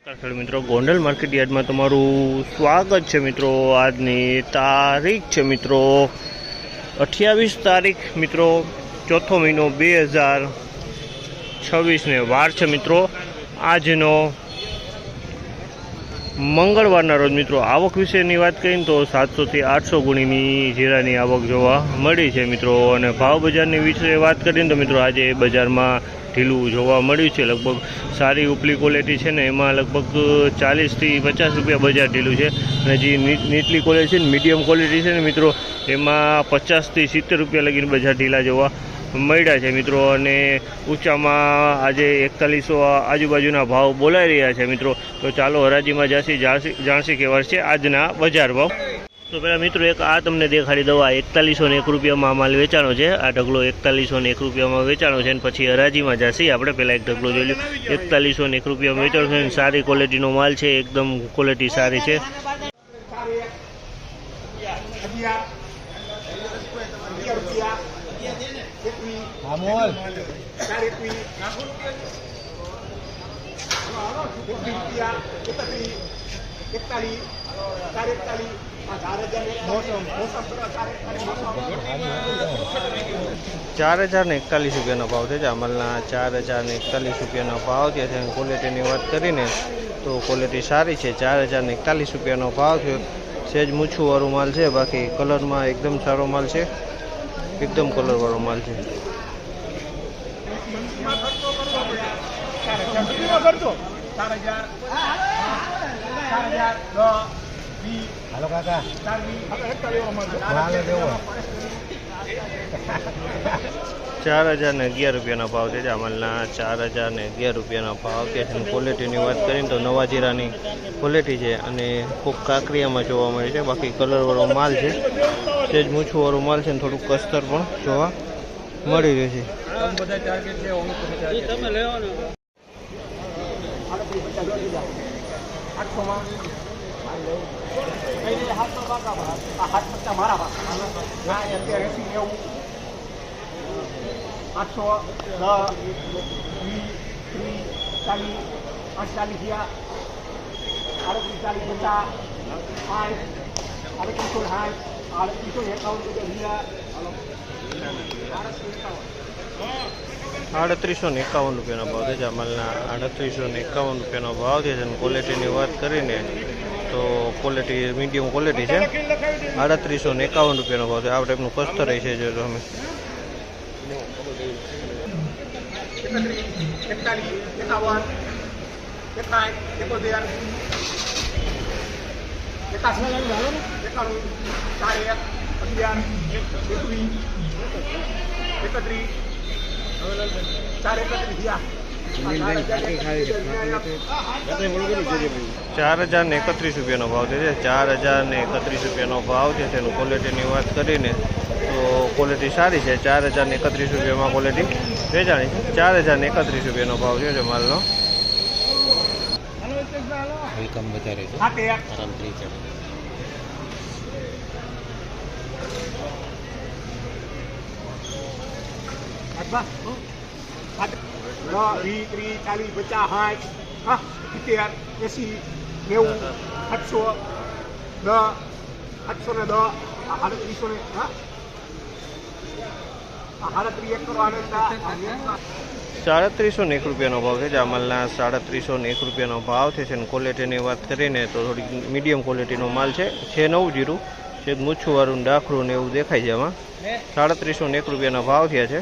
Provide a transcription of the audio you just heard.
ખેડૂત મિત્રો, ગોંડલ માર્કેટ યાર્ડમાં તમારું સ્વાગત છે મિત્રો। આજની તારીખ છે મિત્રો 28 તારીખ મિત્રો, ચોથો મહિનો 2026 ને વાર છે મિત્રો આજનો મંગળવારના રોજ મિત્રો। આવક વિશેની વાત કરીએ તો 700 થી 800 ગુણીની જીરાની આવક જોવા મળી છે મિત્રો। અને ભાવ બજારની વિશે વાત કરીએ તો મિત્રો આજે બજારમાં ઢીલું જોવા મળ્યું છે। લગભગ સારી ઉપલી ક્વોલિટી છે ને એમાં લગભગ 40 થી 50 રૂપિયા બજાર ઢીલું છે। અને જે નીચલી ક્વોલિટી છે ને મીડિયમ ક્વોલિટી છે ને મિત્રો એમાં 50 થી 70 રૂપિયા લગીને બજાર ઢીલા જોવા મળ્યા છે મિત્રો। અને ઊંચામાં આજે 4100 આજુબાજુના ભાવ બોલાઈ રહ્યા છે મિત્રો। તો ચાલો હરાજીમાં જાણસી કેવા છે આજના બજાર ભાવ। તો પહેલાં મિત્રો એક આ તમને દેખાડી દઉં, આ 4101 રૂપિયામાં માલ વેચાણો છે। આ ઢગલો 4101 રૂપિયામાં વેચાણો છે અને પછી હરાજીમાં જશે। આપણે પહેલાં એક ઢગલો જોઈ લો, 4101 રૂપિયામાં વેચાણો છે। સારી ક્વોલિટીનો માલ છે, એકદમ ક્વોલિટી સારી છે। ચાર હજાર ને 41 રૂપિયાનો ભાવ છે। જામલના 4041 રૂપિયાનો ભાવ છે। ક્વોલિટીની વાત કરીને તો ક્વોલિટી સારી છે। 4041 રૂપિયાનો ભાવ છે। સેજ મૂછુંવાળું માલ છે, બાકી કલરમાં એકદમ સારો માલ છે, એકદમ કલરવાળો માલ છે। હાલો કાકા 4011 રૂપિયાનો ભાવ છે। જામલના 4011 રૂપિયાનો ભાવ છે। ક્વોલિટીની વાત કરીને તો નવા જીરાની ક્વોલિટી છે અને ખૂબ કાકરિયામાં જોવા મળે છે, બાકી કલરવાળો માલ છે, સેજ મૂછુંવાળો માલ છે અને થોડુંક કસ્તર પણ જોવા મળી રહે છે। ₹3851 રૂપિયાનો ભાવ છે। જામલના ₹3851 રૂપિયાનો ભાવ છે। ક્વોલિટીની વાત કરીને તો ક્વોલિટી મીડિયમ ક્વોલિટી છે। ₹3851 રૂપિયાનો ભાવ છે। આ ટાઈપનું કસ્તર છે જો તમે ₹4031 રૂપિયાનો ભાવ છે। ₹4031 રૂપિયાનો ભાવ છે। તેનું ક્વોલિટીની વાત કરીને તો ક્વોલિટી સારી છે। ₹4031 રૂપિયામાં ક્વોલિટી વેચાણી છે। ₹4031 રૂપિયાનો ભાવ છે માલનો। વેલકમ વધારે છે, આરામથી છે। ₹3701 રૂપિયાનો ભાવ છે। જામલના ₹3701 રૂપિયાનો ભાવ છે। ક્વોલિટીની વાત કરીને તો થોડીક મીડિયમ ક્વોલિટીનો માલ છે। નવું જીરું છે, મૂછુંવાળું ડાખરું ને એવું દેખાય છે। એમાં ₹3701 રૂપિયાનો ભાવ થયા છે।